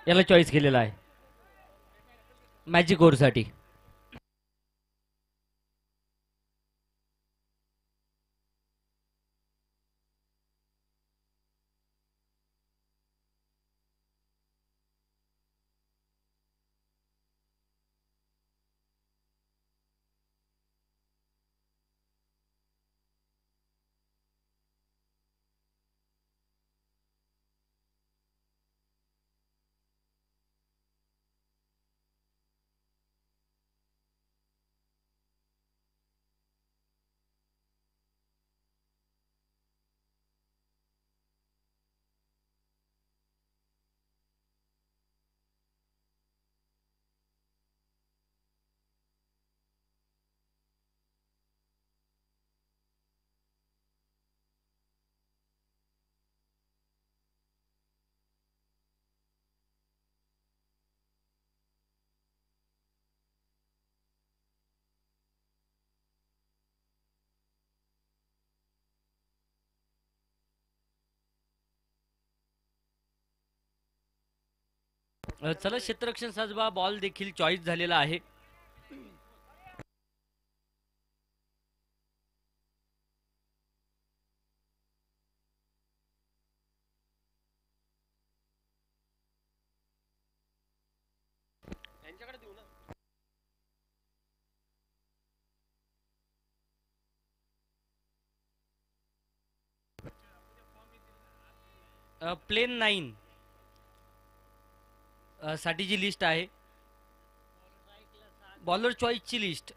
याला चॉईस केलेला आहे मॅजिक ओव्हरसाठी. चला क्षेत्ररक्षण साजबा बॉल देखील चॉईस झालेला आहे. प्लेन 9 साठी जी लिस्ट आहे बॉलर चॉईसची लिस्ट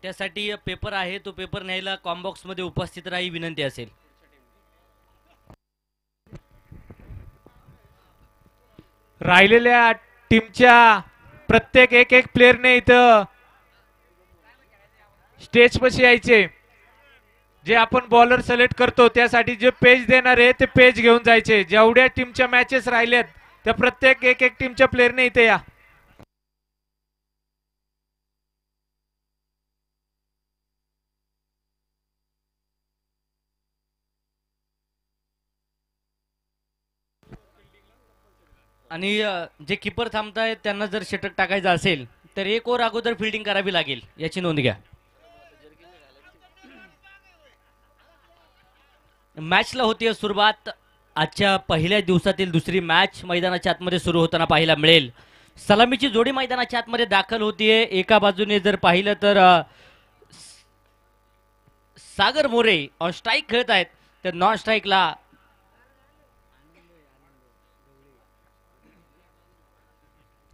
त्यासाठी पेपर आहे तो पेपर न्यायला कॉम्बॉक्स मध्ये उपस्थित राही विनंती असेल. राहिलेल्या टीमच्या प्रत्येक एक प्लेयरने इथं स्टेज पाशी यायचे. जे आपण बॉलर सिलेक्ट करतो त्यासाठी जे पेज देणार आहे ते पेज घेऊन जायचे. जेवढ्या टीमच्या मॅचेस राहिल्यात त्या प्रत्येक एक टीमच्या प्लेयरने इथे या. आणि जे किपर थांबतायत त्यांना जर षटक टाकायचं असेल तर एक ओव्हर अगोदर फिल्डिंग करावी लागेल याची नोंद घ्या. मॅचला होती सुरुवात. आजच्या पहिल्या दिवसातील दुसरी मॅच मैदानाच्या आतमध्ये सुरू होताना पाहायला मिळेल. सलामीची जोडी मैदानाच्या आतमध्ये दाखल होतीये. एका बाजूने जर पाहिलं तर सागर मोरे ऑन स्ट्राईक खेळत आहेत तर नॉन स्ट्राईकला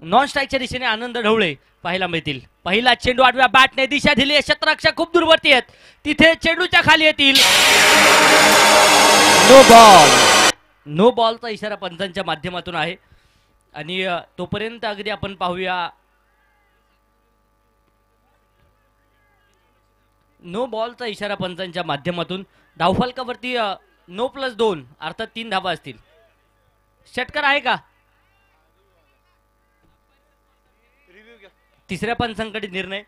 नॉन स्ट्राईकच्या दिशेने आनंद ढवळे पाहायला मिळतील. पहिला चेंडू आडव्या बॅटने दिशा दिली. क्षेत्ररक्षक खूप दूरवरती आहेत तिथे चेंडूच्या खाली येतील. No ball. नो बॉलचा इशारा पंचांच्या माध्यमातून आहे आणि तोपर्यंत अगदी आपण पाहूया. नो बॉलचा इशारा पंचांच्या माध्यमातून धावफलकावरती नो +2 अर्थात 3 धावा असतील. षटकार आहे का? तिसऱ्या पंचांकडे निर्णय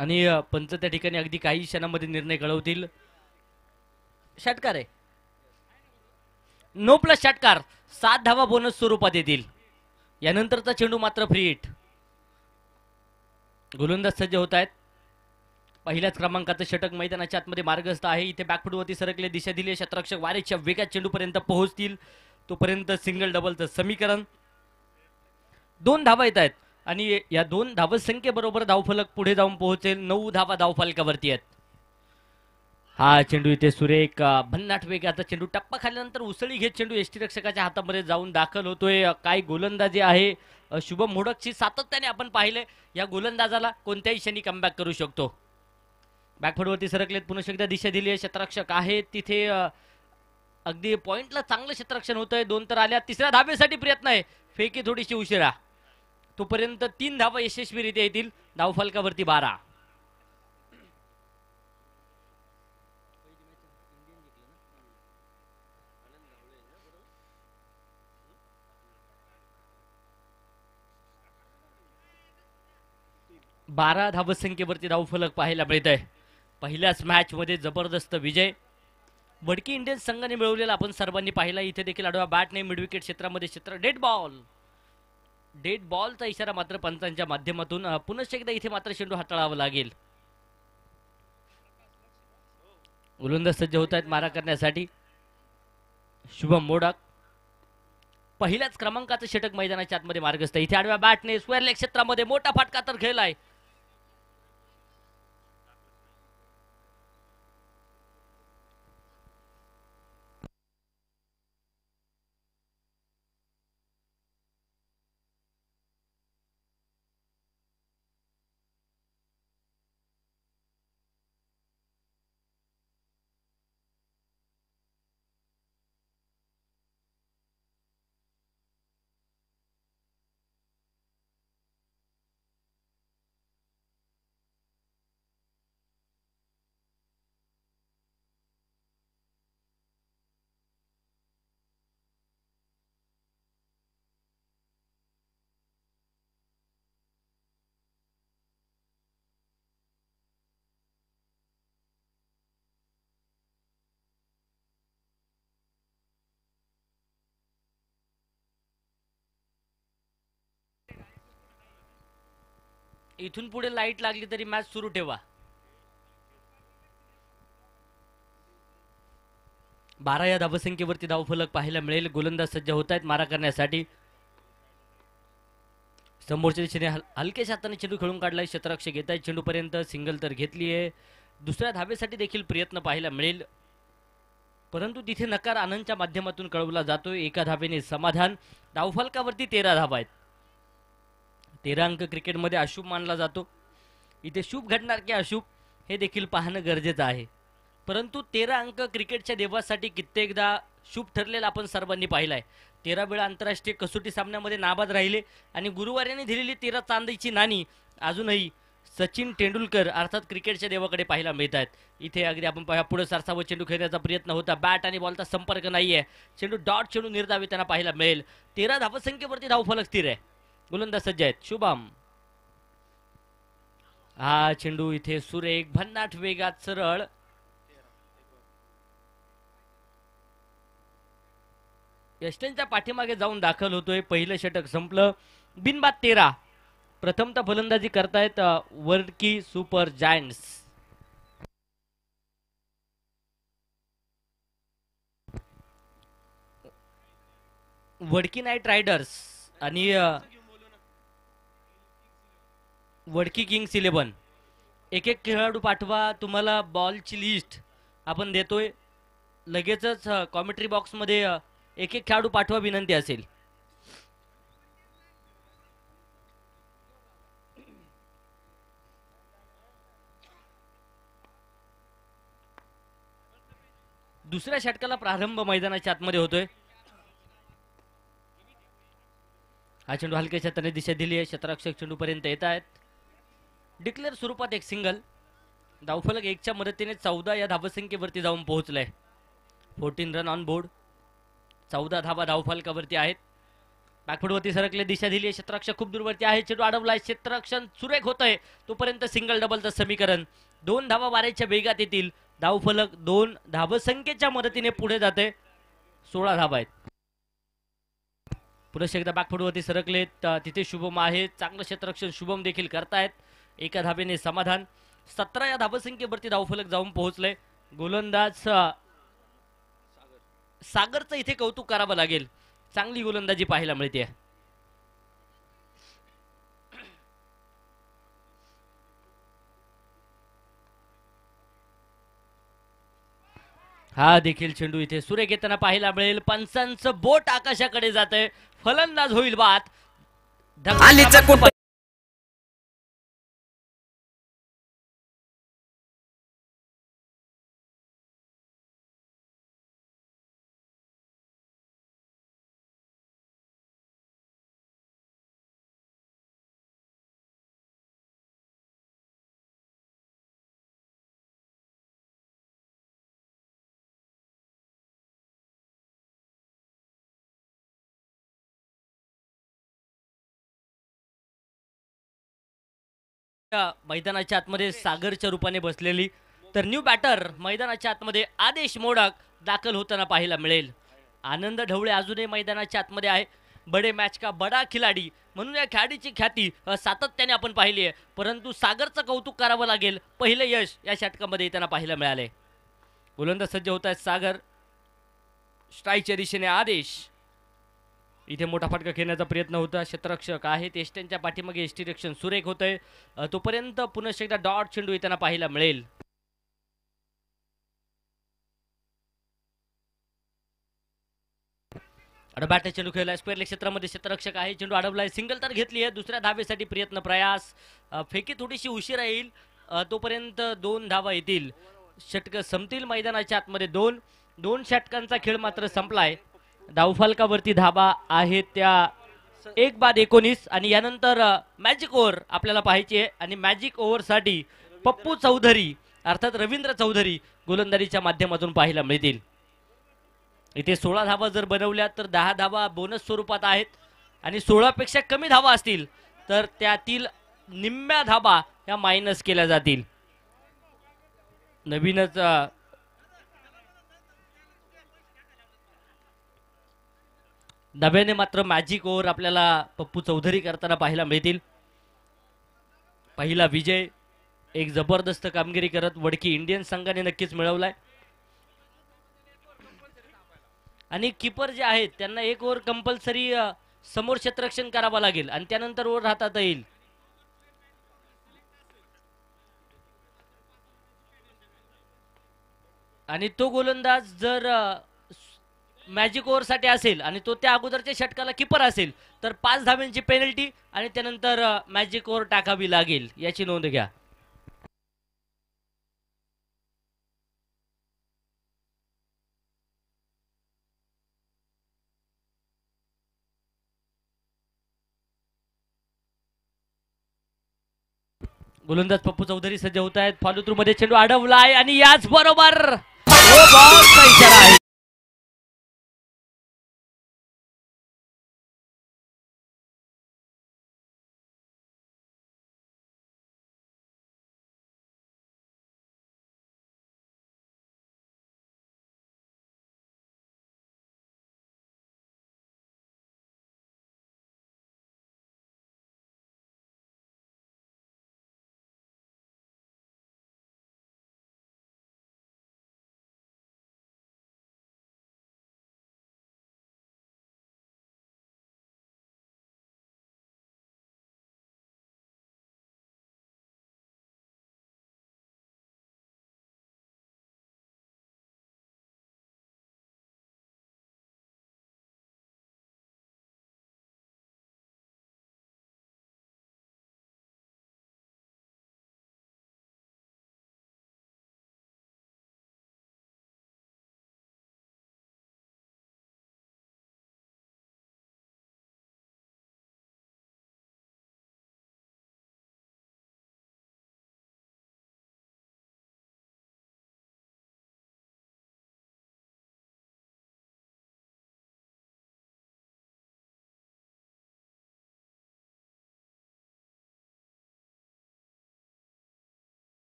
आणि पंच त्या ठिकाणी अगदी काही क्षणांमध्ये निर्णय कळवतील. षटकार आहे. नो प्लस षटकार. 7 धावा बोनस स्वरूपात येतील. यानंतरचा चेंडू मात्र फ्री हिट. गोलंदाज सज्ज होत आहेत. पहिल्याच क्रमांकाचं षटक मैदानाच्या आतमध्ये मार्गस्थ आहे. इथे बॅकफुटवरती सरकले दिशा दिली. क्षेत्ररक्षक वारेच्या वेगात चेंडूपर्यंत पोहोचतील. तोपर्यंत सिंगल डबलचं समीकरण. 2 धावा येत आहेत आणि या 2 धावसंख्येबरोबर धावफलक पुढे जाऊन पोहोचेल. 9 धावा धावफलकावरती आहेत. हा चेंडू इथे सुरेख भन्नाट वेगाचा चेंडू टप्पा खाल्ल्यानंतर उसळी घेत चेंडू यष्टीरक्षकाच्या हातामध्ये जाऊन दाखल होतोय. काय गोलंदाजी आहे शुभम मोडकची. सातत्याने आपण पाहिले या गोलंदाजाला कोणत्याही क्षणी कमबॅक करू शकतो. बॅकफुटवरती सरकलेत. पुन्हा एकदा दिशा दिली आहे. क्षेत्ररक्षक आहे तिथे अगदी पॉइंटला चांगलं क्षेत्ररक्षण होतंय. 2 तर आल्या. तिसऱ्या धावेसाठी प्रयत्न आहे. फेकी थोडीशी उशिरा. तोपर्यंत 3 धावा यशस्वीरित्या येतील. धावफलकावरती 12. बारा धावसंख्येवरती धावफलक पाहायला मिळत आहे. पहिल्याच मॅच मध्ये जबरदस्त विजय. वडकी इंडियन्स संघाने मिळवलेला आपण सर्वांनी पाहिला. इथे देखील आडवा बॅटने मिड विकेट क्षेत्रामध्ये क्षेत्र डेड बॉलचा इशारा मात्र पंचांच्या माध्यमातून पुन्हा एकदा इथे मात्र चेंडू हाताळावा लागेल. गोलंदाज सज्ज होत आहेत मारा करण्यासाठी. शुभम मोडक पहिल्याच क्रमांकाचं षटक मैदानाच्या आतमध्ये मार्गस्थ. इथे आडव्या बॅटने स्क्वेअर लेग क्षेत्रामध्ये मोठा फटका तर खेळलाय. इथून पुढे लाईट लागली तरी मॅच सुरू ठेवा. 12 या धावसंख्येवरती धावफलक पाहायला मिळेल. गोलंदाज सज्ज होत आहेत मारा करण्यासाठी. समोरच्या दिशेने हलक्याच्या हाताने चेंडू खेळून काढलाय. क्षेत्ररक्षक घेत आहेत चेंडूपर्यंत. सिंगल तर घेतली आहे. दुसऱ्या धावेसाठी देखील प्रयत्न पाहायला मिळेल, परंतु तिथे नकार आनंदच्या माध्यमातून कळवला जातोय. एका धावेने समाधान. धावफलकावरती 13 धावा आहेत. 13 अंक क्रिकेटमध्ये अशुभ मानला जातो. इथे शुभ घडणार की अशुभ हे देखील पाहणं गरजेचं आहे. परंतु 13 अंक क्रिकेटच्या देवासाठी कित्येकदा शुभ ठरलेला आपण सर्वांनी पाहिलाय. 13 वेळा आंतरराष्ट्रीय कसोटी सामन्यामध्ये नाबाद राहिले आणि गुरुवार दिलेली 13 चांदीची नाणी अजूनही सचिन तेंडुलकर अर्थात क्रिकेटच्या देवाकडे पाहायला मिळत आहेत. इथे अगदी आपण पाहा पुढे सरसावं चेंडू खेळण्याचा प्रयत्न होता. बॅट आणि बॉलचा संपर्क नाहीये. चेंडू डॉट चेंडू निर्धावी त्यांना पाहायला मिळेल. 13 धावसंख्येवरती धावफलक स्थिर आहे. गोलंदाज सज्ज आहेत. शुभम. हा चेंडू इथे सुरेख भन्नाट वेगात सरळ यष्टनच्या पाठीमागे जाऊन दाखल होतोय. पहिलं षटक संपलं. बिनबाद 13. प्रथमतः फलंदाजी करतायत Wadki super giants. Wadki night riders आणि वडकी किंग्स 11. एक एक खेळाडू पाठवा. तुम्हाला बॉलची लिस्ट आपण देतोय. लगेचच कॉमेंट्री बॉक्समध्ये एक एक खेळाडू पाठवा विनंती असेल. दुसऱ्या षटकाला प्रारंभ मैदानाच्या आतमध्ये होतोय. हा चेंडू हलक्याच्या हाताने दिशा दिली आहे. क्षेत्ररक्षक चेंडू पर्यंत येत आहेत. डिक्लेअर स्वरूपात एक सिंगल. धावफलक 1च्या मदतीने 14 या धावसंख्येवरती जाऊन पोहोचलाय. 14 रन ऑन बोर्ड. 14 धावा धावफलकावरती आहेत. बॅकफुटवरती सरकले दिशा दिली आहे. क्षेत्ररक्षक खूप दूरवरती आहे. चेंडू अडवलाय. क्षेत्ररक्षण सुरेख होत आहे. तोपर्यंत सिंगल डबलचं समीकरण. 2 धावा वाऱ्याच्या वेगात येतील. धावफलक 2 धावसंख्येच्या मदतीने पुढे जाते. 16 धावा आहेत. पुरुष एकदा बॅकफुटवरती सरकलेत. तिथे शुभम आहे. चांगलं क्षेत्ररक्षण शुभम देखील करतायत. एका धावेने समाधान. 17 या धावसंख्येवरती धावफलक जाऊन पोहोचले. गोलंदाज सागरचं इथे कौतुक करावं लागेल. चांगली गोलंदाजी पाहायला मिळते. हा देखील चेंडू इथे सुरेख येताना पाहायला मिळेल. पंचांचं बोट आकाशाकडे जाते. फलंदाज होईल बाद. मैदानाच्या आतमध्ये सागरच्या रूपाने बसलेली तर न्यू बॅटर मैदानाच्या आतमध्ये आदेश मोडक दाखल होताना पाहायला मिळेल. आनंद ढवळे अजूनही मैदानाच्या आतमध्ये आहे. बडे मॅच का बडा खिलाडी म्हणून या खेळाडूची ख्याती सातत्याने आपण पाहिली आहे. परंतु सागरचं कौतुक करावं लागेल, पहिलं यश या षटकामध्ये त्यांना पाहायला मिळाले. गोलंदाज सज्ज होत आहेत सागर. स्ट्राईकच्या दिशेने आदेश. इथे मोठा फटका खेळण्याचा प्रयत्न होता. क्षेत्ररक्षक आहे एस्टनच्या पाठीमागे एसटी रक्षण सुरेख होतंय. तोपर्यंत पुन्हा एकदा डॉट चेंडू येताना पाहायला मिळेल. बॅटर चेंडू खेळला स्क्वेअर लेग क्षेत्रामध्ये क्षेत्ररक्षक आहे. चेंडू अडवलाय, सिंगल तर घेतली आहे. दुसऱ्या धावेसाठी प्रयत्न प्रयास. फेकी थोडीशी उशीर येईल, तोपर्यंत 2 धावा येतील. षटक संपतील मैदानाच्या आतमध्ये. दोन षटकांचा खेळ मात्र संपलाय. धावफलकावरती धाबा आहेत त्या 1 बाद 19 आणि यानंतर मॅजिक ओव्हर आपल्याला पाहायची आहे. आणि मॅजिक ओव्हरसाठी पप्पू चौधरी अर्थात रवींद्र चौधरी गोलंदाजीच्या माध्यमातून पाहायला मिळतील. इथे 16 धावा जर बनवल्या तर 10 धावा बोनस स्वरूपात आहेत आणि 16 पेक्षा कमी धावा असतील तर त्यातील निम्म्या धावा ह्या मायनस केल्या जातील. नवीनच नव्याने मात्र मॅजिक ओव्हर आपल्याला पप्पू चौधरी करताना पाहायला मिळतील. पहिला विजय एक जबरदस्त कामगिरी करत वडकी इंडियन संघाने नक्कीच मिळवलाय. आणि कीपर जे आहेत त्यांना 1 ओव्हर कंपल्सरी समोर क्षेत्ररक्षण करावं लागेल आणि त्यानंतर ओव्हर हातात येईल. आणि तो गोलंदाज जर मॅजिक ओव्हरसाठी असेल आणि तो त्या अगोदरच्या षटकाला कीपर असेल तर 5 धाव्यांची पेनल्टी आणि त्यानंतर मॅजिक ओव्हर टाकावी लागेल, याची नोंद घ्या. गोलंदाज पप्पू चौधरी सज्ज होत आहेत. फॉलो थ्रू मध्ये चेंडू अडवलाय आणि याच बरोबर बॉलचा इशारा आहे.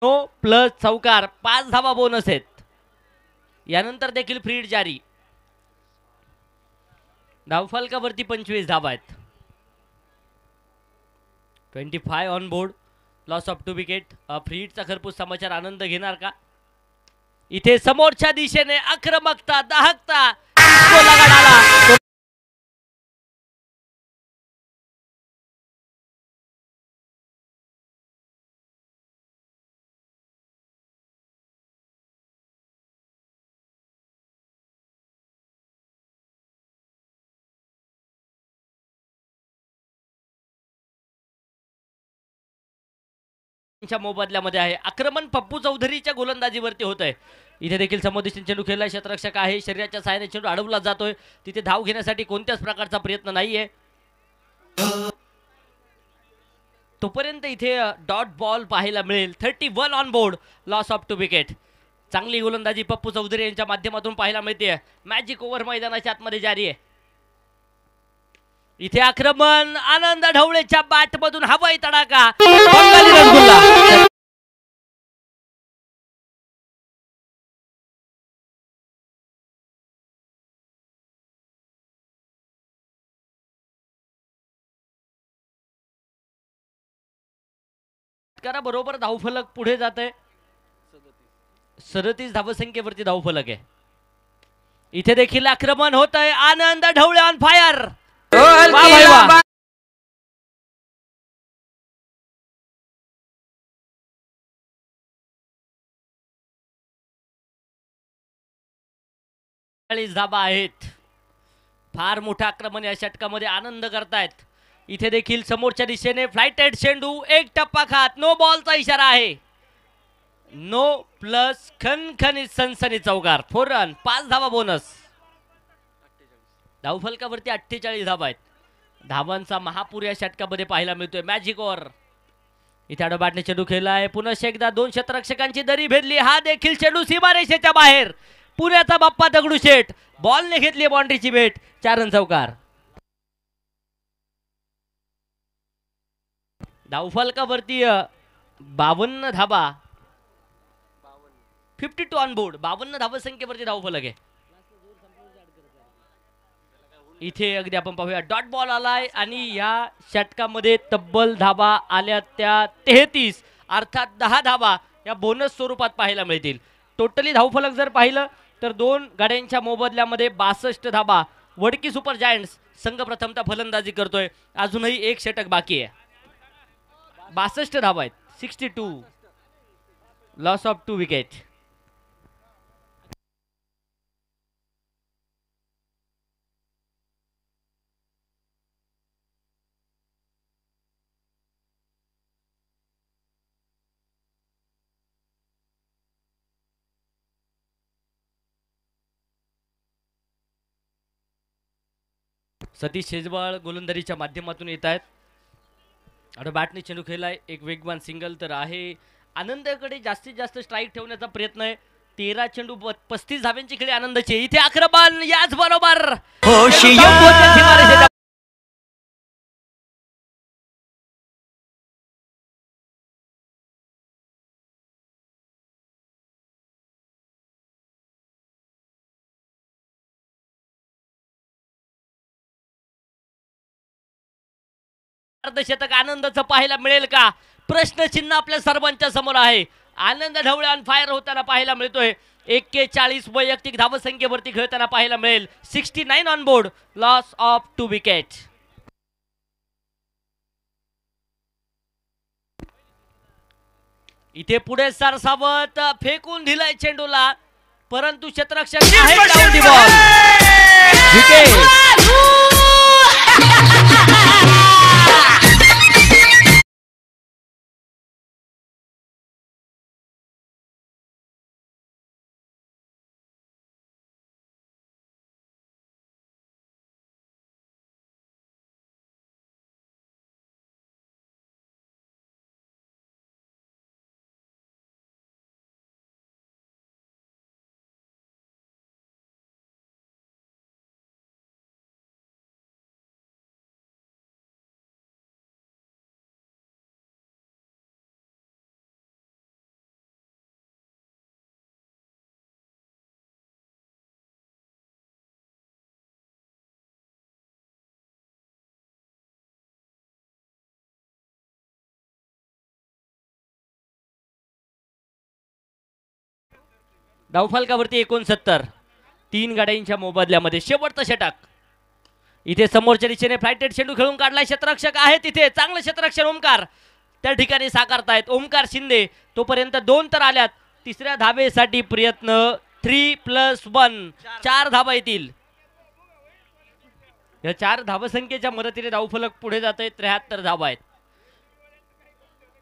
नो प्लस चौकार 5 धावा बोनस आहेत. यानंतर देखील फ्रीड जारी. धावफलकावरती 25 धावा आहेत. 25 on board. Loss of 2 wicket. फ्रीडचा खरपूस समाचार आनंद घेणार का? इथे समोरच्या दिशेने आक्रमकता दाहकता आला. च्या मोबदल्यामध्ये आहे. आक्रमण पप्पू चौधरीच्या गोलंदाजीवरती होत आहे. इथे देखील समोरदिशेने चेंडू खेळला, क्षेत्ररक्षक आहे, शरीराच्या सहाय्याने चेंडू अडवला जातोय. तिथे धाव घेण्यासाठी कोणत्याच प्रकारचा प्रयत्न नाहीये. तोपर्यंत इथे डॉट बॉल पाहायला मिळेल. 31 on board, loss of 2 wicket. चांगली गोलंदाजी पप्पू चौधरी यांच्या माध्यमातून पाहायला मिळते. मॅजिक ओव्हर मैदानाच्या आतमध्ये जारी आहे. इथे आक्रमण, आनंद ढवळेच्या बॅट मधून हवाई तडाखा, बंगाली रसगुल्ला. बरोबर धावफलक पुढे जात आहे. 37 धावसंख्येवरती धावफलक आहे. इथे देखील आक्रमण होत आहे. आनंद ढवळे ऑन फायर. धाबा आहेत. फार मोठं आक्रमण या षटकामध्ये आनंद करतायत. इथे देखील समोरच्या दिशेने फ्लाइटेड चेंडू, एक टप्पा खात, नो बॉलचा इशारा आहे. नो प्लस खणखणीत सनसनी चौकार, 4 रन, 5 धावा बोनस. धावफलकावरती 48 धावा आहेत. धावांचा महापूर या षटकामध्ये पाहायला मिळतोय. Magic over. इथे आडोबाटने चेंडू खेळला आहे. पुन्हा एकदा 2 क्षेत्ररक्षकांची दरी भेदली. हा देखील चेंडू सीमारेषेच्या बाहेर. पुण्याचा बाप्पा दगडूशेठ बॉलने घेतली बाउंड्रीची भेट. 4 रन चौकार. धावफलकावरती 52 धाबा, 52 ऑन बोर्ड, 52 धावसंख्येवरती धावफलक आहे. इथे अगदी आपण पाहूया डॉट बॉल आलाय आणि या षटकामध्ये तब्बल धाबा आल्या त्या 33, अर्थात 10 धाबा या बोनस स्वरूपात पाहायला मिळतील. टोटली धावफलक जर पाहिलं तर 2 गाड्यांच्या मोबदल्यामध्ये 62 धाबा. वडकी सुपर जायंट्स संघ प्रथमता फलंदाजी करतोय. अजूनही एक षटक बाकी आहे. 62 धावा आहेत. 62, लॉस ऑफ 2 विकेट. सतीश शेजवाळ गोलंदाजीच्या माध्यमातून येत आहेत. आता बॅटने चेंडू खेळलाय. एक वेगवान सिंगल तर आहे. आनंदाकडे जास्तीत जास्त स्ट्राईक ठेवण्याचा प्रयत्न आहे. 13 चेंडू 35 धाव्यांची खेळी आनंदाची. इथे आक्रमण, याच बरोबर अर्धशतक आनंदाचं पाहायला मिळेल का? प्रश्नचिन्ह आपल्या सर्वांच्या समोर आहे. आनंद ढवळे ऑन फायर होताना पाहायला मिळतोय. 41 वैयक्तिक धावसंख्येवरती खेळताना पाहायला मिळेल. 69 on board, loss of 2 wicket. इथे पुढे सरसावत फेकून दिलाय चेंडूला, परंतु क्षेत्ररक्षक डाऊन दी बॉल. धावफलकावरती 69, 3 गाड्यांच्या मोबदल्यामध्ये शेवटचं षटक. इथे समोरच्या दिशेने फ्लाइटेड चेंडू खेळून काढलाय. क्षेत्ररक्षक आहे तिथे, चांगलं क्षेत्ररक्षण ओमकार त्या ठिकाणी साकारतायत. ओमकार शिंदे. तोपर्यंत 2 तर आल्यात. तिसऱ्या धावेसाठी प्रयत्न. 3+1, 4 धावा येतील. या 4 धावसंख्येच्या मदतीने धावफलक पुढे जात आहे. 73 धावा आहेत.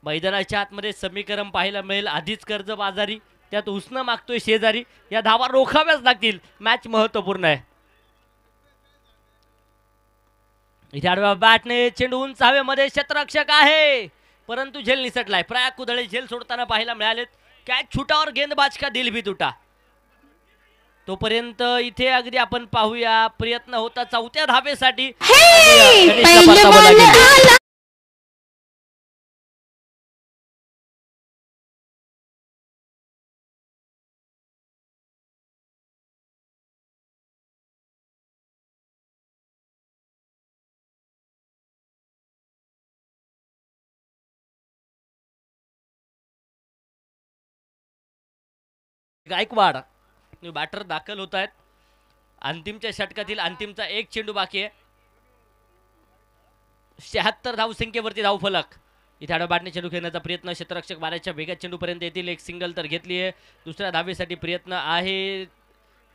मैदानाच्या आतमध्ये समीकरण पाहायला मिळेल. आधीच कर्ज बाजारी, त्यात उसनं मागतोय शेजारी. या धावा रोखाव्याच लागतील. मॅच महत्वपूर्ण आहे. इथे आडव्या बॅटने चेंडू उंच हवेमध्ये, क्षेत्ररक्षक आहे परंतु झेल निसटलाय. प्रयाग कुदळे झेल सोडताना पाहायला मिळालेत. कॅच छुटावर गेंदबाज का दिल भी तुटा. तोपर्यंत इथे अगदी आपण पाहूया प्रयत्न होता चौथ्या धावेसाठी. गायकवाड बॅटर दाखल होत आहेत. अंतिमच्या षटकातील अंतिमचा एक चेंडू बाकी आहे. 76 धावसंख्येवरती धावफलक. इथे आडव्या बॅटने चेंडू खेळण्याचा प्रयत्न. क्षेत्ररक्षक बाराच्या वेगात चेंडूपर्यंत येतील. एक सिंगल तर घेतली आहे. दुसऱ्या धावेसाठी प्रयत्न आहे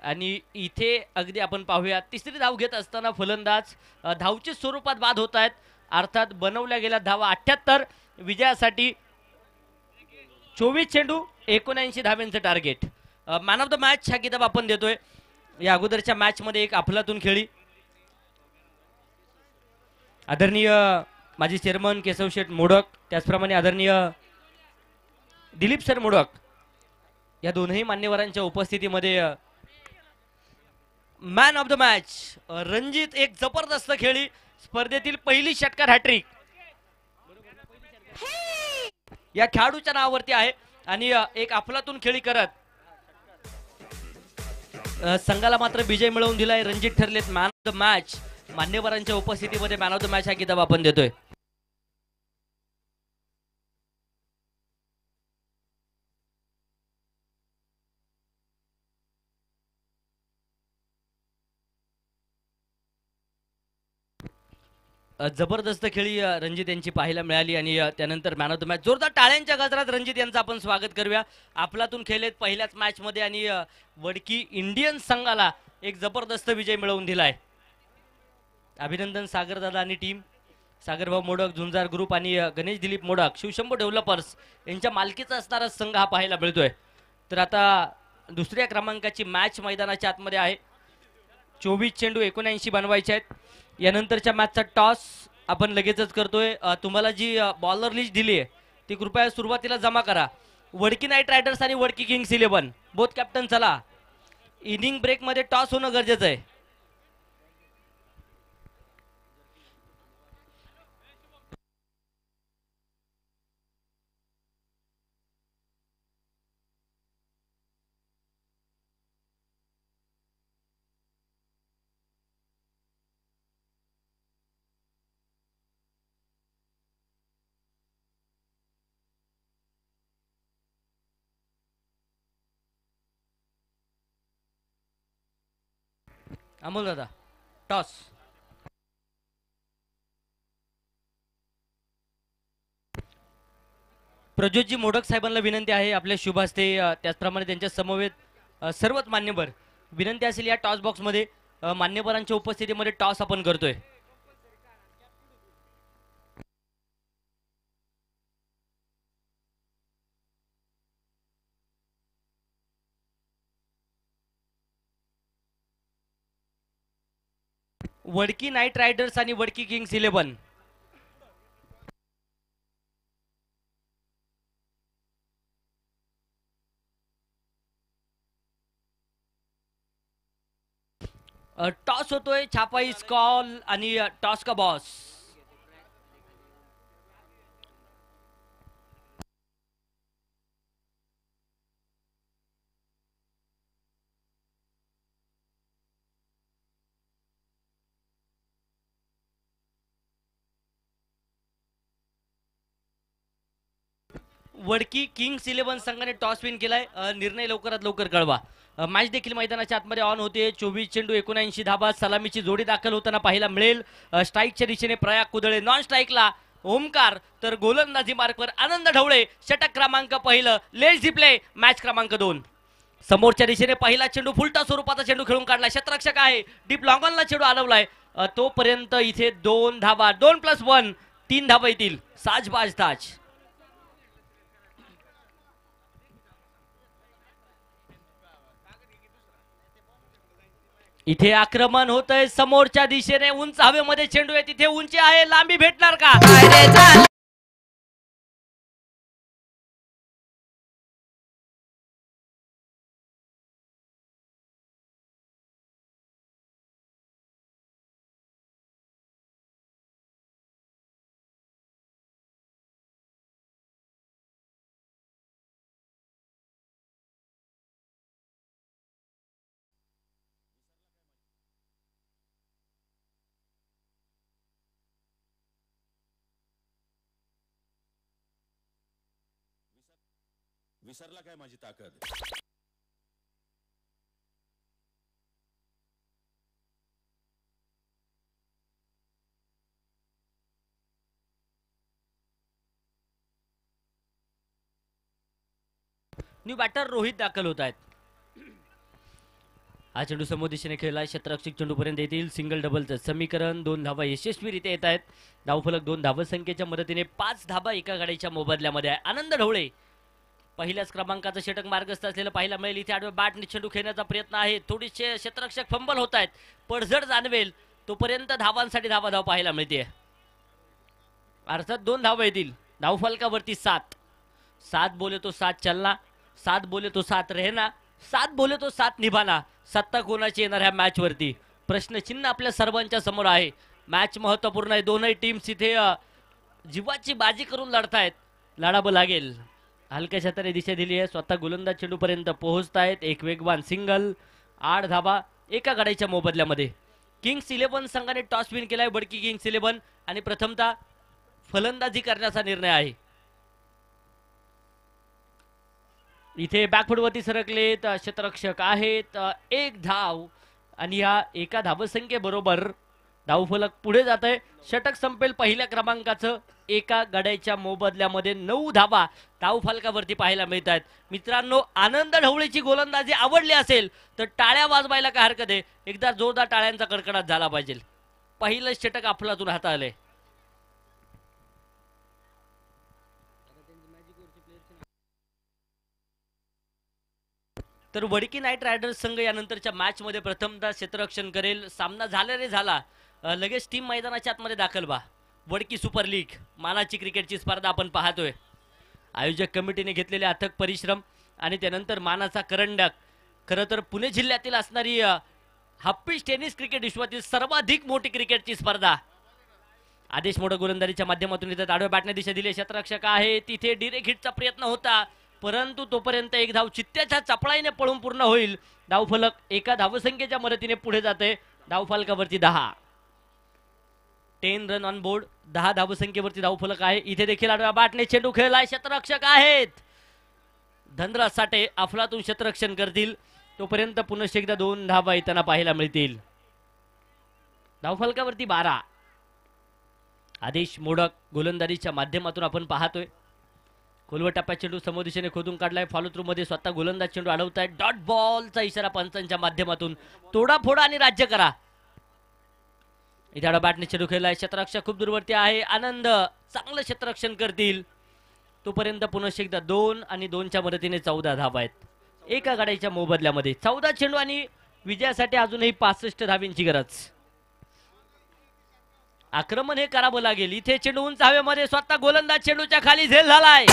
आणि इथे अगदी आपण पाहूया तिसरी धाव घेत असताना फलंदाज धावच्या स्वरूपात बाद होत आहेत. अर्थात बनवल्या गेल्या धावा 78. विजयासाठी 24 चेंडू 79 धाव्यांचं target. Man of the match हा किताब आपण देतोय. या अगोदरच्या मॅच मध्ये एक अफलातून खेळी. आदरणीय माजी चेअरमन केशव शेठ मोडक, त्याचप्रमाणे आदरणीय दिलीप सर मोडक या दोनही मान्यवरांच्या उपस्थितीमध्ये man of the match Ranjit एक जबरदस्त खेळी. स्पर्धेतील पहिली षटकार हॅट्रिक या खेळाडूच्या नावावरती आहे आणि एक अफलातून खेळी करत संघाला मात्र विजय मिळवून दिलाय. रणजित ठरलेत मॅन ऑफ द मॅच. मान्यवरांच्या उपस्थितीमध्ये मॅन ऑफ द मॅच हा किताब आपण देतोय. जबरदस्त खेळी रणजित यांची पाहायला मिळाली आणि त्यानंतर मॅन ऑफ द मॅच. जोरदार टाळ्यांच्या गजरात रणजित यांचं आपण स्वागत करूया. आपलातून खेळलेत पहिल्याच मॅच मध्ये आणि वडकी इंडियन्स संघाला एक जबरदस्त विजय मिळवून दिलाय. अभिनंदन सागरदादा आणि टीम. सागरभाऊ मोडक, झुंजार ग्रुप आणि गणेश दिलीप मोडक, शिवशंभू डेव्हलपर्स यांच्या मालकीचा असणारा संघ हा पाहायला मिळतोय. तर आता दुसऱ्या क्रमांकाची मॅच मैदानाच्या आतमध्ये आहे. 24 चेंडू 79 बनवायचे आहेत. यानंतरच्या मॅचचा टॉस आपण लगेचच करतोय. तुम्हाला जी बॉलर लिस्ट दिली आहे ती कृपया सुरुवातीला जमा करा. वडकी नाईट रायडर्स आणि वडकी किंग्स 11 बोथ कॅप्टन चला. इनिंग ब्रेक मध्ये टॉस होणं गरजेचं आहे. अमोल दादा टॉस. प्रज्योतजी मोडक साहेबांना विनंती आहे आपल्या शुभ हस्ते त्याचप्रमाणे त्यांच्या समवेत सर्वच मान्यवर विनंती असेल या टॉस बॉक्स मध्ये मान्यवरांच्या उपस्थितीमध्ये टॉस आपण करतोय. वडकी नाईट रायडर्स आणि वडकी किंग्स 11. टॉस होतोय. छापाई स्कॉल आणि टॉस का बॉस. वडकी किंग्स 11 संघाने टॉस विन केलाय. निर्णय लवकरात लवकर कळवा. मॅच देखील मैदानाच्या आतमध्ये ऑन होते. 24 चेंडू 79 धाबा. सलामीची जोडी दाखल होताना पाहायला मिळेल. स्ट्राईकच्या दिशेने प्रयाग कुदळे, नॉन स्ट्राईकला ओमकार, तर गोलंदाजी मार्कवर आनंद ढवळे. षटक क्रमांक पहिलं. Let's the play. मॅच क्रमांक 2. समोरच्या दिशेने पहिला चेंडू फुलटा स्वरूपाचा चेंडू खेळून काढला. क्षेत्ररक्षक आहे डीप लॉंगॉनला चेंडू आलवलाय. तोपर्यंत इथे 2 धाबा. 2+1 3 धाबा येतील. साजबाज ताज. इथे आक्रमण होतंय समोरच्या दिशेने, उंच हवेमध्ये चेंडू आहे, तिथे उंची आहे, लांबी भेटणार का? विसरला काय माझी ताकद? न्यू बॅटर रोहित दाखल होत आहेत. हा चेंडू समोर दिशेने खेळला, क्षेत्ररक्षक चेंडूपर्यंत येतील. सिंगल डबलचं समीकरण, 2 धावा यशस्वीरित्या येत आहेत. धावफलक 2 धावसंख्येच्या मदतीने 5 धावा एका गाडीच्या मोबदल्यामध्ये आहे. आनंद ढवळे पहिल्याच क्रमांकाचं षटक मार्गस्थ असलेलं पाहायला मिळेल. इथे आडव्या बॅटने चेंडू खेळण्याचा प्रयत्न आहे. थोडीशे क्षेत्ररक्षक फंबल होत आहेत, पडझड जाणवेल तोपर्यंत धावांसाठी धाव पाहायला मिळते. अर्थात 2 धावा येतील. धावफलकावरती 7 बोले तो 7 चलना, 7 बोले तो 7 रहना, 7 बोले तो 7 निभाना. सत्ता कोणाची येणार ह्या मॅच वरती? प्रश्नचिन्ह आपल्या सर्वांच्या समोर आहे. मॅच महत्वपूर्ण आहे. दोनही टीम्स इथे जीवाची बाजी करून लढतायत. लढावं लागेल. हलक्याशा तरी दिशा दिली आहे. स्वतः गोलंदाज चेंडूपर्यंत पोहोचतायत. एक वेगवान सिंगल, 8 धावा एका गाड्याच्या मोबदल्यामध्ये. किंग्स 11 संघाने टॉस विन केलाय. बडकी किंग्स 11 आणि प्रथमतः फलंदाजी करण्याचा निर्णय आहे. इथे बॅकफुटवरती सरकलेत क्षेत्ररक्षक आहेत. 1 धाव आणि या एका धावसंख्येबरोबर धावफलक पुढे जात आहे. षटक संपेल पहिल्या क्रमांकाचं. एका गड्याच्या मोबदल्यामध्ये 9 धावा धावफलकावरती पाहायला मिळत आहेत. मित्रांनो, आनंद ढवळेची गोलंदाजी आवडली असेल तर टाळ्या वाजवायला काय हरकत आहे? एकदा जोरदार टाळ्यांचा कडकडाट झाला पाहिजे. पहिलं षटक आपल्यातून हाताळलंय. तर वडकी नाईट रायडर्स संघ यानंतरच्या मॅच मध्ये प्रथमतः क्षेत्ररक्षण करेल. सामना झाला रे झाला, लगेच टीम मैदानाच्या आतमध्ये दाखल व्हा. वडकी सुपर लीग मानाची क्रिकेटची स्पर्धा आपण पाहतोय. आयोजक कमिटीने घेतलेले अथक परिश्रम आणि त्यानंतर मानाचा करंडक. खरं तर पुणे जिल्ह्यातील असणारी हाफपिच टेनिस क्रिकेट विश्वातील सर्वाधिक मोठी क्रिकेटची स्पर्धा. आदेश मोठा गोलंदाजीच्या माध्यमातून इथे आडव्या बॅटने दिशा दिली. क्षेत्ररक्षक आहे तिथे डिरेक्ट हिटचा प्रयत्न होता, परंतु तोपर्यंत एक धाव चित्त्याच्या चपळाईने पळून पूर्ण होईल. धावफलक एका धावसंख्येच्या मदतीने पुढे जाते. धावफलकावरती 10 रन ऑन बोर्ड. 10 धावसंख्येवरती धावफलक आहे. इथे देखील आडव्या बॅटने चेंडू खेळलाय. क्षेत्ररक्षक आहेत धनराज साठे, अफलातून क्षेत्ररक्षण करतील. तोपर्यंत पुनश्च एकदा 2 धावा येताना पाहायला मिळतील. धावफलकावरती 12. आदेश मोडक गोलंदाजीच्या माध्यमातून आपण पाहतोय. खोलवर टप्प्यात चेंडू समोर दिशेने खोदून काढलाय. फॉलो थ्रू मध्ये स्वतः गोलंदाज चेंडू अडवताय. डॉट बॉलचा इशारा पंचांच्या माध्यमातून. तोडा फोडा आणि राज्य करा. इथे बॅटने चेंडू खेळलाय. क्षेत्ररक्षक खूप दूरवरती आहे. आनंद चांगलं क्षेत्ररक्षण करतील. तोपर्यंत पुनश्च एकदा 2 आणि 2च्या मदतीने 14 धावा आहेत एका गाड्याच्या मोबदल्यामध्ये. 14 चेंडू आणि विजयासाठी अजूनही 65 धावींची गरज. आक्रमण हे करावं लागेल. इथे चेंडू उंच हवेमध्ये, स्वतः गोलंदाज चेंडूच्या खाली झेल झालाय.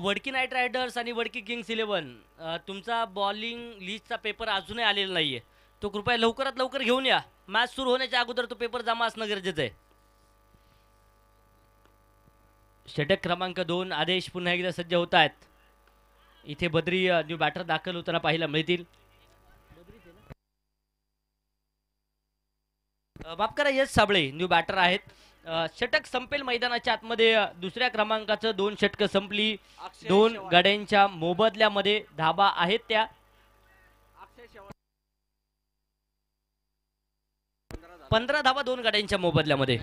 वडकी नाईट रायडर्स आणि वडकी किंग्स 11 तुमचा बॉलिंग लिस्टचा पेपर अजूनही आलेला नाहीये. तो कृपया लवकरात लवकर घेऊन या. मॅच सुरू होण्याच्या अगोदर तो पेपर जमा असणं गरजेचं आहे. षटक क्रमांक 2. आदेश पुन्हा एकदा सज्ज होत आहेत. इथे बद्री न्यू बॅटर दाखल होताना पाहायला मिळतील. माफ करा, यश साबळे न्यू बॅटर आहेत. षटक संपेल मैदानाच्या आतमध्ये. दुसऱ्या क्रमांकाचं 2 षटकं संपली. 2 गाड्यांच्या मोबदल्यामध्ये धाबा आहेत त्या. 15 धाबा 2 गाड्यांच्या मोबदल्यामध्ये.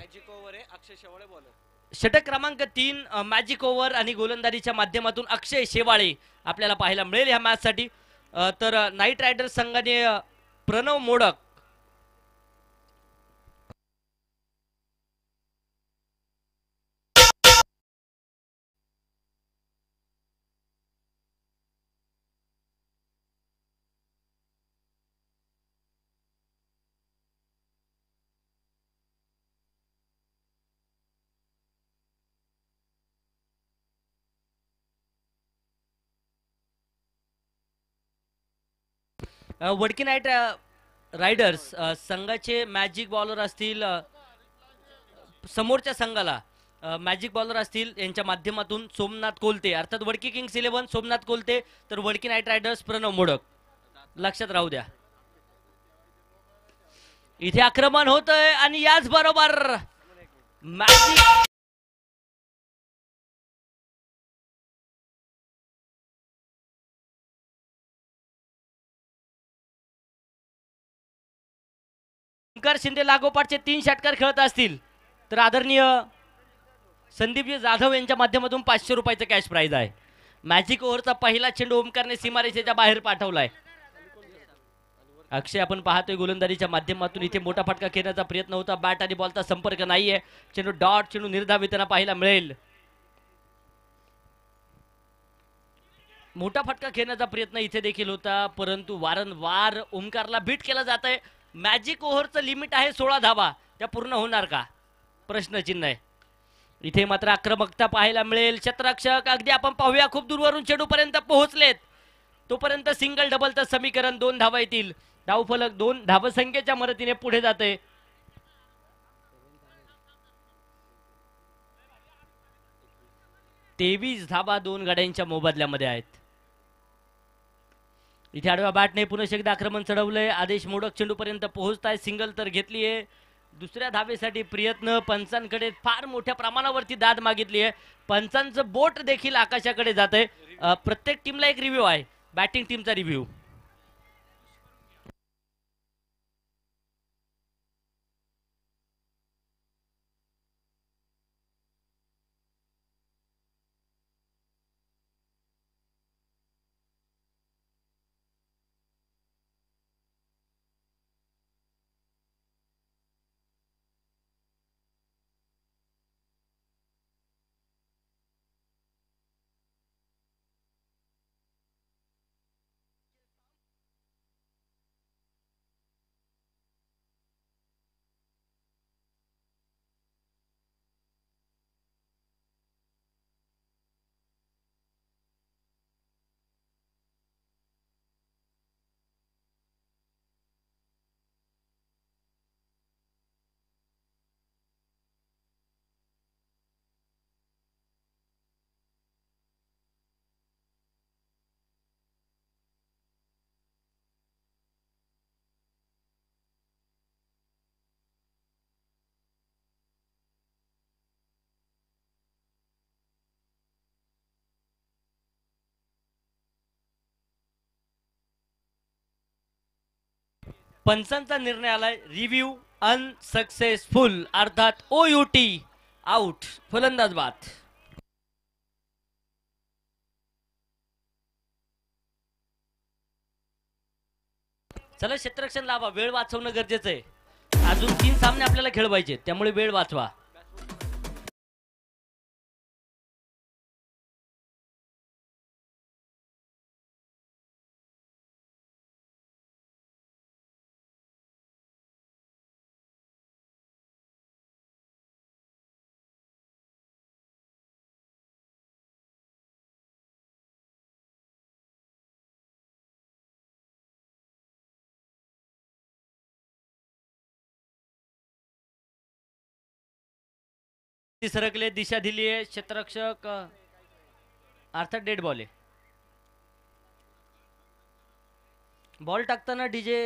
षटक क्रमांक 3 मॅजिक ओव्हर आणि गोलंदाजीच्या माध्यमातून अक्षय शेवाळे आपल्याला पाहायला मिळेल ह्या मॅचसाठी. तर नाईट रायडर्स संघाने प्रणव मोडक वडकी नाईट रायडर्स संघाचे मॅजिक बॉलर असतील समोरच्या संघाला मॅजिक बॉलर असतील यांच्या माध्यमातून सोमनाथ कोलते अर्थात वडकी किंग्स 11 सोमनाथ कोलते, तर वडकी नाईट रायडर्स प्रणव मोडक. लक्षात राहू द्या. इथे आक्रमण होतंय आणि याच बरोबर मॅजिक ओंकार शिंदे लागोपाठचे 3 षटकार खेळत असतील तर आदरणीय संदीपजी जाधव यांच्या माध्यमातून 500 रुपयाचं कॅश प्राइज आहे. मॅजिक ओव्हरचा पहिला चेंडू ओमकारने सीमारेषेच्या बाहेर पाठवलाय. अक्षय आपण पाहतोय गोलंदाजीच्या माध्यमातून इथे मोठा फटका खेळण्याचा प्रयत्न होता. बॅट आणि बॉलचा संपर्क नाहीये. चेंडू डॉट चेंडू निर्धाविताना पाहायला मिळेल. मोठा फटका खेळण्याचा प्रयत्न इथे देखील होता, परंतु वारंवार ओमकारला बीट केला जात आहे. मॅजिक ओव्हरचं लिमिट आहे 16 धावा, त्या पूर्ण होणार का प्रश्नचिन्ह आहे. इथे मात्र आक्रमकता पाहायला मिळेल. क्षेत्ररक्षक अगदी आपण पाहूया खूप दूरवरून चेंडूपर्यंत पोहोचलेत. तोपर्यंत सिंगल डबलचं समीकरण 2 धावा येतील. धावफलक 2 धावसंख्येच्या मदतीने पुढे जाते. तेवीस धावा 2 गाड्यांच्या मोबदल्यामध्ये आहेत. इथे आडव्या बॅटने पुन्हा एकदा आक्रमण चढवलंय. आदेश मोडक चेंडूपर्यंत पोहोचताय. सिंगल तर घेतली आहे. दुसऱ्या धावेसाठी प्रयत्न. पंचांकडे फार मोठ्या प्रमाणावरती दाद मागितली आहे. पंचांचं बोट देखील आकाशाकडे जात आहे. प्रत्येक टीमला एक रिव्ह्यू आहे. बॅटिंग टीमचा रिव्ह्यू. पंचांचा निर्णय आलाय रिव्ह्यू अनसक्सेसफुल अर्थात OUT आउट. फलंदाज बाद. चला क्षेत्ररक्षण लावा. वेळ वाचवणं गरजेचं आहे. अजून 3 सामने आपल्याला खेळवायचे, त्यामुळे वेळ वाचवा. सरकले. दिशा दिली आहे. क्षेत्ररक्षक अर्थात डेड बॉल आहे. बॉल टाकताना डीजे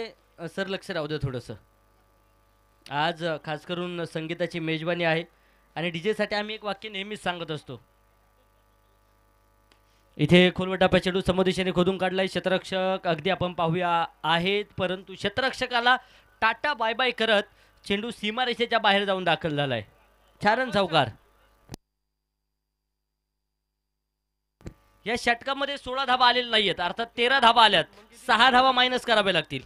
सर लक्ष राहू दे थोडंसं. आज खास करून संगीताची मेजबानी आहे आणि डीजे साठी आम्ही एक वाक्य नेहमीच सांगत असतो. इथे खोलवटाप्या चेंडू समोरदिशेने खोदून काढलाय. क्षेत्ररक्षक अगदी आपण पाहूया आहेत, परंतु क्षेत्ररक्षकाला टाटा बाय बाय करत चेंडू सीमारेषेच्या बाहेर जाऊन दाखल झालाय. छान चौकार. या षटकामध्ये 16 धावा आलेल्या नाहीयेत, अर्थात 13 धावा आल्यात, 6 धावा मायनस कराव्या लागतील.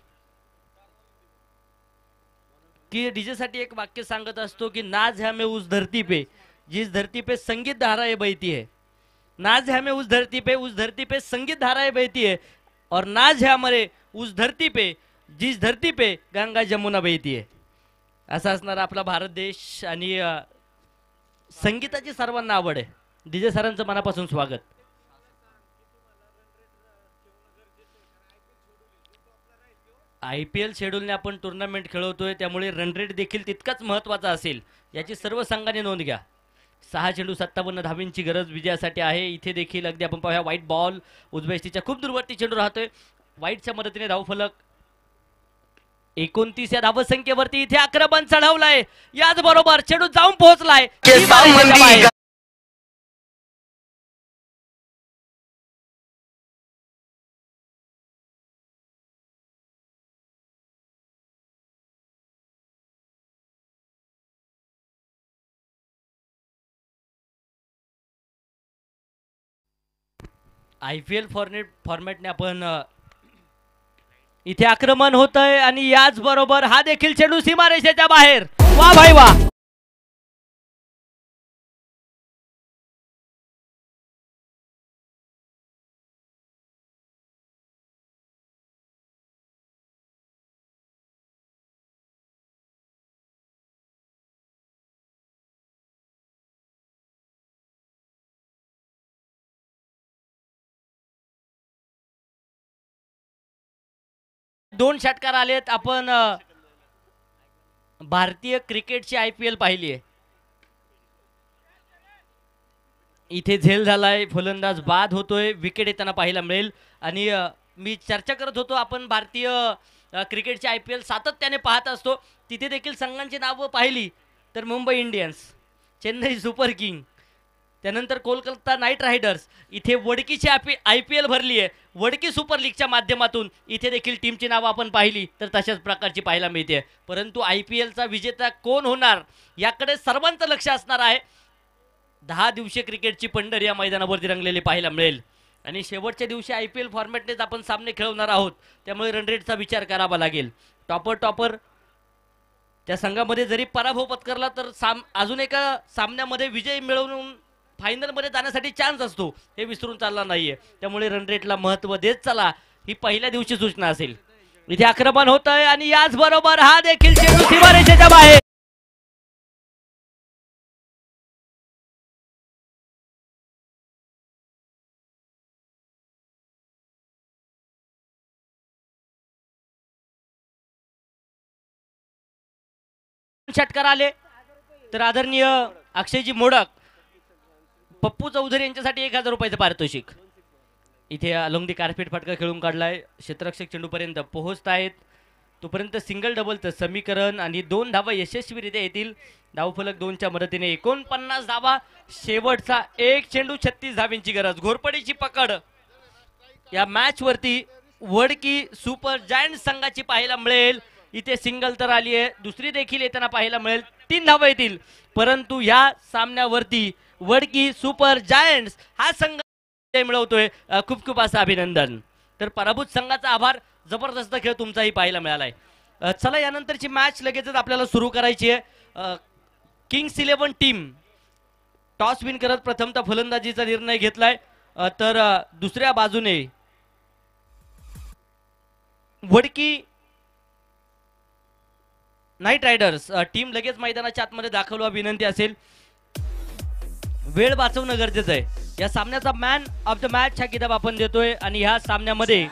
की डीजे साठी एक वाक्य सांगत असतो की नाज है हमें उस धरती पे जिस धरती पे संगीत धाराएं बहती है. नाज है हमें उस धरती पे संगीत धाराएं बहती है, और नाज है हमारे उस धरती पे जिस धरती पे गंगा जमुना बहती है. असा असणारा आपला भारत देश आणि संगीताची सर्वांना आवड आहे. डीजे सरांचं मनापासून स्वागत. IPL शेड्यूलने आपण टुर्नामेंट खेळवतोय, त्यामुळे रन रेट देखील तितकाच महत्त्वाचा असेल याची सर्व संघाने नोंद घ्या. 6 चेंडू 57 धावींची गरज विजयासाठी आहे. इथे देखील अगदी आपण पाहूया व्हाईट बॉल उजव्या खूप दूरवरती चेंडू राहतोय. व्हाईटच्या मदतीने धावफलक 29 या धावसंख्येवरती इथे आक्रमण चढवलंय. याच बरोबर चेंडू जाऊन पोहोचलाय. IPL फॉर्मॅटने आपण इथे आक्रमण होतंय आणि याच बरोबर हा देखील चेंडू सीमारेषेच्या बाहेर. वा भाई वा. दोन षटकार आलेत. आपण भारतीय क्रिकेटची IPL पाहिली आहे. इथे झेल झालाय, फलंदाज बाद होतोय, विकेट येताना पाहायला मिळेल. आणि मी चर्चा करत होतो, आपण भारतीय क्रिकेटची IPL सातत्याने पाहत असतो. तिथे देखील संघांची नावं पाहिली तर Mumbai Indians, Chennai super king, त्यानंतर कोलकाता नाईट रायडर्स. इथे वडकीची IPL भरली आहे. वडकी सुपर लीगच्या माध्यमातून इथे देखील टीमची नावं आपण पाहिली तर तशाच प्रकारची पाहायला मिळते. परंतु IPLचा विजेता कोण होणार याकडे सर्वांचं लक्ष असणार आहे. 10 दिवसीय क्रिकेटची पंढरी या मैदानावरती रंगलेली पाहायला मिळेल. आणि शेवटच्या दिवशी IPL फॉर्मॅटनेच आपण सामने खेळवणार आहोत, त्यामुळे रन रेटचा विचार करावा लागेल. टॉपर त्या संघामध्ये जरी पराभव पत्करला तर अजून एका सामन्यामध्ये विजय मिळवून फायनलमध्ये जाण्यासाठी चान्स असतो, हे विसरून चालला नाहीये. त्यामुळे रन रेटला महत्त्व देत चला, ही पहिल्या दिवशी सूचना असेल. इथे आक्रमण होत आहे आणि याच बरोबर हा देखील चेंडू सीमारेषेच्या बाहेर. षटकार आले तर आदरणीय अक्षयजी मोडक, पप्पू चौधरी यांच्यासाठी 1000 रुपयाचं पारितोषिक. इथे अलोंग दी कार्पेट फटका खेळून काढलाय. क्षेत्ररक्षक चेंडूपर्यंत पोहोचत आहेत, तोपर्यंत सिंगल डबलचं समीकरण आणि 2 धावा यशस्वीरित्या येतील. धावफलक 2च्या मदतीने 49 धावा. शेवटचा एक चेंडू 36 धावींची गरज. घोरपडीची पकड या मॅच वरती वडकी सुपर जायंट संघाची पाहायला मिळेल. इथे सिंगल तर आली आहे, दुसरी देखील येताना पाहायला मिळेल. 3 धावा येतील. परंतु या सामन्यावरती वडकी सुपर जायंट्स हा संघ मिळवतोय. खूप खूप असं अभिनंदन. तर पराभूत संघाचा आभार. जबरदस्त खेळ तुमचाही पाहायला मिळालाय. चला यानंतरची मॅच लगेचच आपल्याला सुरू करायची आहे. किंग्स 11 टीम टॉस विन करत प्रथमतः फलंदाजीचा निर्णय घेतलाय, तर दुसऱ्या बाजूने वडकी नाईट रायडर्स टीम लगेच मैदानाच्या आतमध्ये दाखवला विनंती असेल. वेळ वाचवणं गरजेचं आहे. या सामन्याचा मॅन ऑफ द मॅच हा किताब आपण देतोय आणि ह्या सामन्यामध्ये